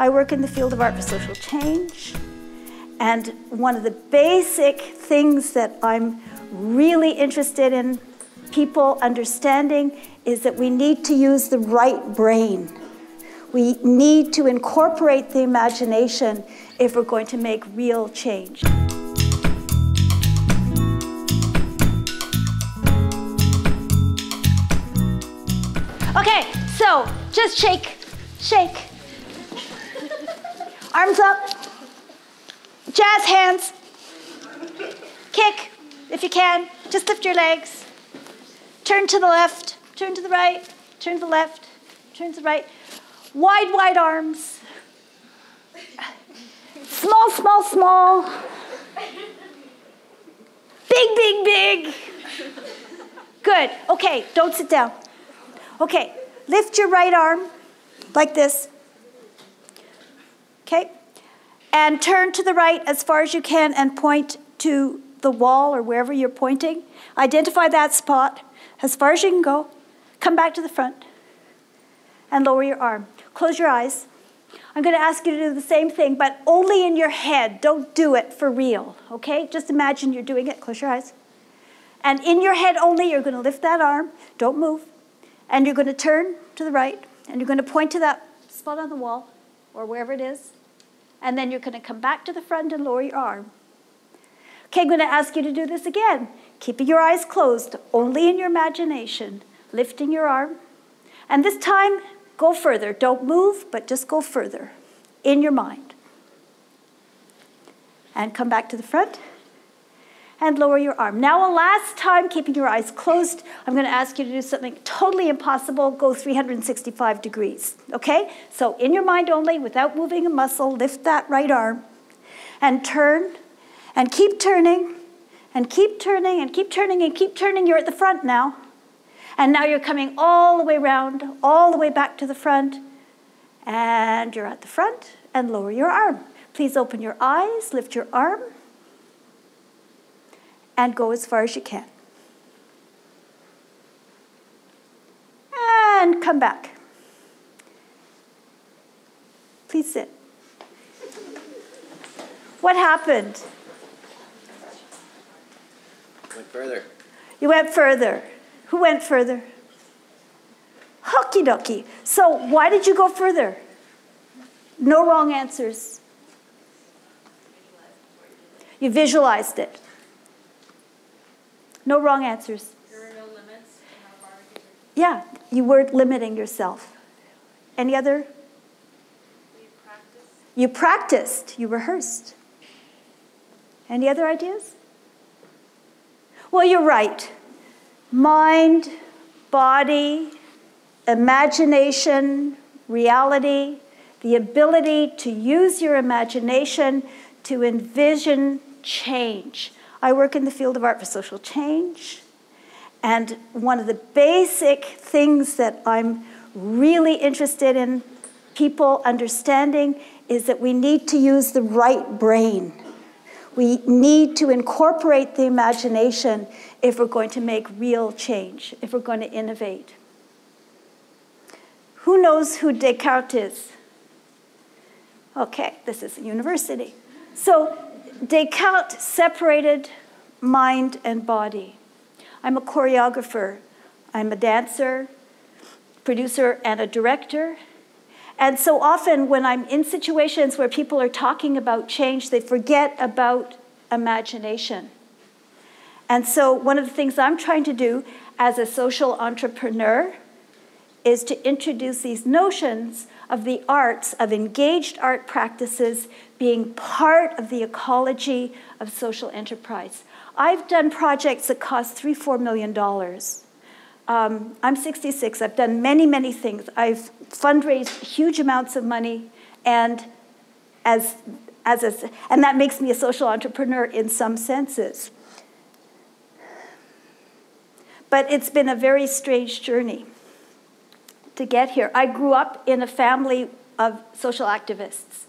I work in the field of art for social change, and one of the basic things that I'm really interested in people understanding is that we need to use the right brain. We need to incorporate the imagination if we're going to make real change. Okay, so just shake, shake. Arms up, jazz hands, kick if you can, just lift your legs. Turn to the left, turn to the right, turn to the left, turn to the right. Wide, wide arms. Small, small, small. Big, big, big. Good, okay, don't sit down. Okay, lift your right arm like this. Okay, and turn to the right as far as you can and point to the wall or wherever you're pointing. Identify that spot as far as you can go. Come back to the front and lower your arm. Close your eyes. I'm going to ask you to do the same thing, but only in your head. Don't do it for real, okay? Just imagine you're doing it. Close your eyes. And in your head only, you're going to lift that arm. Don't move. And you're going to turn to the right, and you're going to point to that spot on the wall or wherever it is. And then you're going to come back to the front and lower your arm. Okay, I'm going to ask you to do this again. Keeping your eyes closed, only in your imagination, lifting your arm. And this time, go further. Don't move, but just go further in your mind. And come back to the front and lower your arm. Now, a last time, keeping your eyes closed, I'm going to ask you to do something totally impossible. Go 365 degrees, okay? So in your mind only, without moving a muscle, lift that right arm and turn and keep turning and keep turning and keep turning and keep turning. You're at the front now. And now you're coming all the way around, all the way back to the front. And you're at the front and lower your arm. Please open your eyes, lift your arm, and go as far as you can. And come back. Please sit. What happened? Went further. You went further. Who went further? Okie dokie. So why did you go further? No wrong answers. You visualized it. No wrong answers. There were no limits to how far we could. Yeah, you weren't limiting yourself. Any other? We practiced. You practiced. You rehearsed. Any other ideas? Well, you're right. Mind, body, imagination, reality, the ability to use your imagination to envision change. I work in the field of art for social change, and one of the basic things that I'm really interested in people understanding is that we need to use the right brain. We need to incorporate the imagination if we're going to make real change, if we're going to innovate. Who knows who Descartes is? Okay, this is a university. So Descartes separated mind and body. I'm a choreographer. I'm a dancer, producer, and a director. And so often when I'm in situations where people are talking about change, they forget about imagination. And so one of the things I'm trying to do as a social entrepreneur is to introduce these notions of the arts, of engaged art practices being part of the ecology of social enterprise. I've done projects that cost $3–4 million. I'm 66. I've done many, many things. I've fundraised huge amounts of money, and that makes me a social entrepreneur in some senses. But it's been a very strange journey to get here. I grew up in a family of social activists.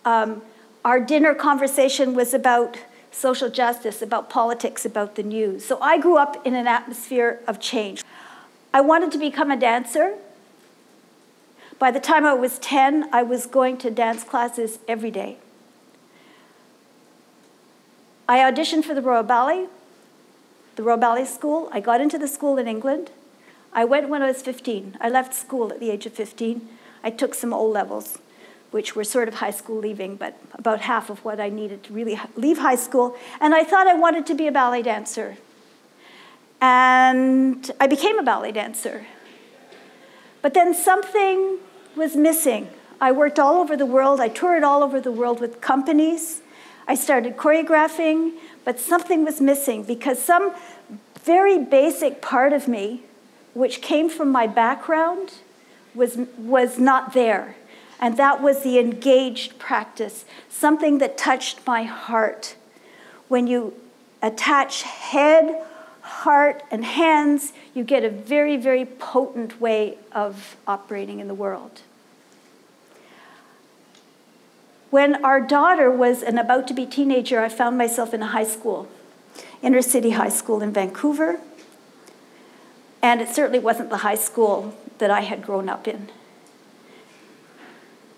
Our dinner conversation was about social justice, about politics, about the news. So I grew up in an atmosphere of change. I wanted to become a dancer, By the time I was 10, I was going to dance classes every day. I auditioned for the Royal Ballet School. I got into the school in England. I went when I was 15. I left school at the age of 15. I took some O-levels, which were sort of high school leaving, but about half of what I needed to really leave high school. And I thought I wanted to be a ballet dancer. And I became a ballet dancer. But then something was missing. I worked all over the world. I toured all over the world with companies. I started choreographing, but something was missing because some very basic part of me, which came from my background, was not there. And that was the engaged practice, something that touched my heart. When you attach head, heart, and hands, you get a very, very potent way of operating in the world. When our daughter was an about-to-be teenager, I found myself in a high school, inner city high school in Vancouver. And it certainly wasn't the high school that I had grown up in.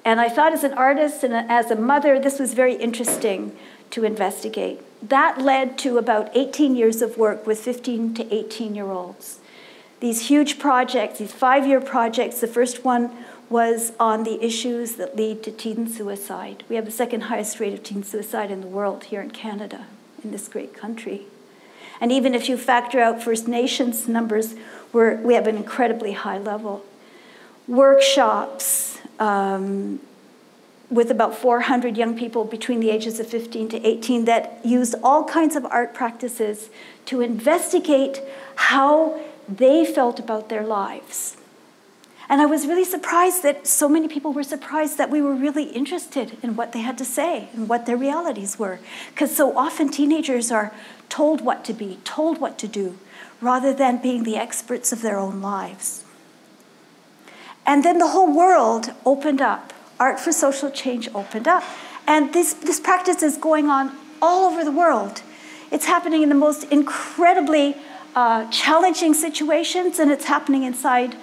And I thought as an artist and as a mother, this was very interesting to investigate. That led to about 18 years of work with 15 to 18-year-olds. These huge projects, these 5-year projects, the first one was on the issues that lead to teen suicide. We have the second highest rate of teen suicide in the world here in Canada, in this great country. And even if you factor out First Nations numbers, we have an incredibly high level. Workshops with about 400 young people between the ages of 15 to 18 that used all kinds of art practices to investigate how they felt about their lives. And I was really surprised that so many people were surprised that we were really interested in what they had to say and what their realities were. Because so often teenagers are told what to be, told what to do, rather than being the experts of their own lives. And then the whole world opened up. Art for Social Change opened up. And this practice is going on all over the world. It's happening in the most incredibly challenging situations, and it's happening inside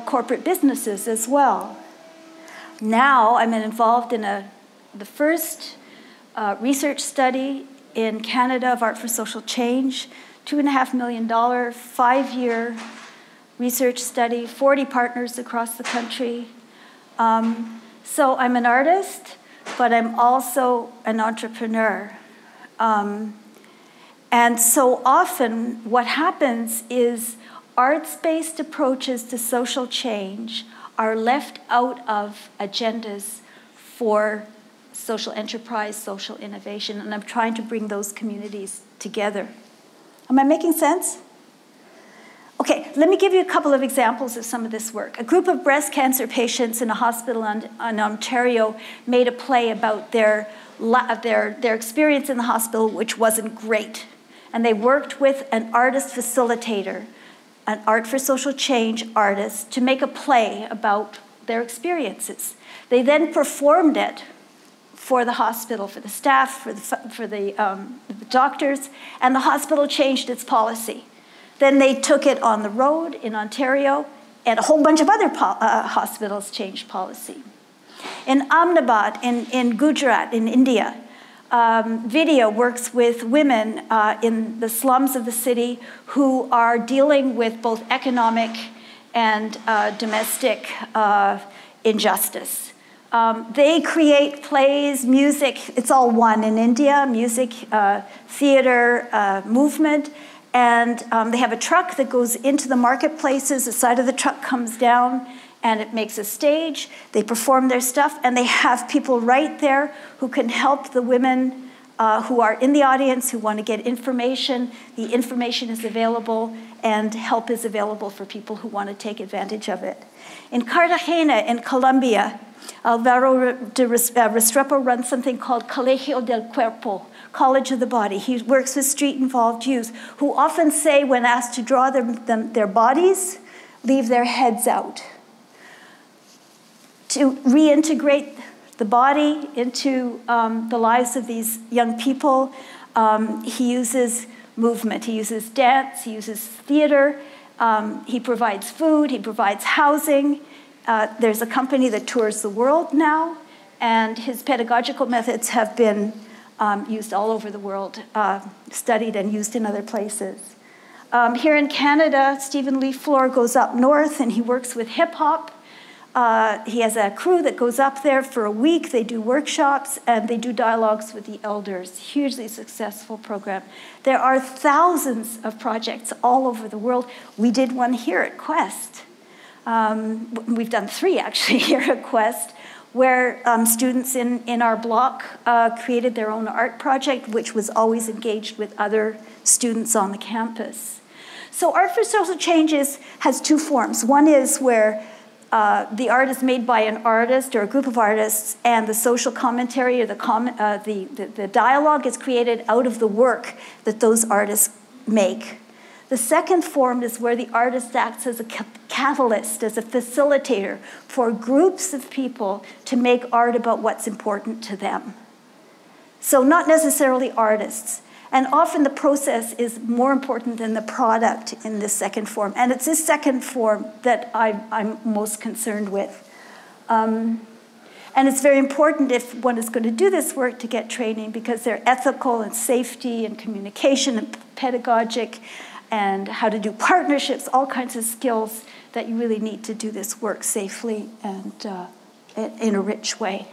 corporate businesses as well. Now I'm involved in the first research study in Canada of Art for Social Change, $2.5 million, 5-year research study, 40 partners across the country. So I'm an artist, but I'm also an entrepreneur. And so often what happens is arts-based approaches to social change are left out of agendas for social enterprise, social innovation, and I'm trying to bring those communities together. Am I making sense? Okay, let me give you a couple of examples of some of this work. A group of breast cancer patients in a hospital in Ontario made a play about their experience in the hospital, which wasn't great. And they worked with an artist facilitator, an Art for Social Change artist, to make a play about their experiences. They then performed it for the hospital, for the staff, for the doctors, and the hospital changed its policy. Then they took it on the road in Ontario, and a whole bunch of other hospitals changed policy. In Ahmedabad, in Gujarat, in India, Video works with women in the slums of the city who are dealing with both economic and domestic injustice. They create plays, music, it's all one in India, music, theater, movement, and they have a truck that goes into the marketplaces, the side of the truck comes down, and it makes a stage. They perform their stuff, and they have people right there who can help the women who are in the audience, who want to get information. The information is available, and help is available for people who want to take advantage of it. In Cartagena, in Colombia, Alvaro de Restrepo runs something called Colegio del Cuerpo, College of the Body. He works with street-involved youth who often say, when asked to draw their bodies, leave their heads out. To reintegrate the body into the lives of these young people, he uses movement. He uses dance, he uses theater, he provides food, he provides housing, There's a company that tours the world now, and his pedagogical methods have been used all over the world, studied and used in other places. Here in Canada, Stephen Leaflore goes up north and he works with hip hop. He has a crew that goes up there for a week. They do workshops and they do dialogues with the elders. Hugely successful program. There are thousands of projects all over the world. We did one here at Quest. We've done 3 actually here at Quest, where students in our block created their own art project, which was always engaged with other students on the campus. So Art for Social Change has 2 forms. One is where the art is made by an artist or a group of artists, and the social commentary or the dialogue is created out of the work that those artists make. The second form is where the artist acts as a catalyst, as a facilitator for groups of people to make art about what's important to them. So not necessarily artists. And often the process is more important than the product in this second form. And it's this second form that I'm most concerned with. And it's very important if one is going to do this work to get training, because they're ethical and safety and communication and pedagogic and how to do partnerships, all kinds of skills that you really need to do this work safely and in a rich way.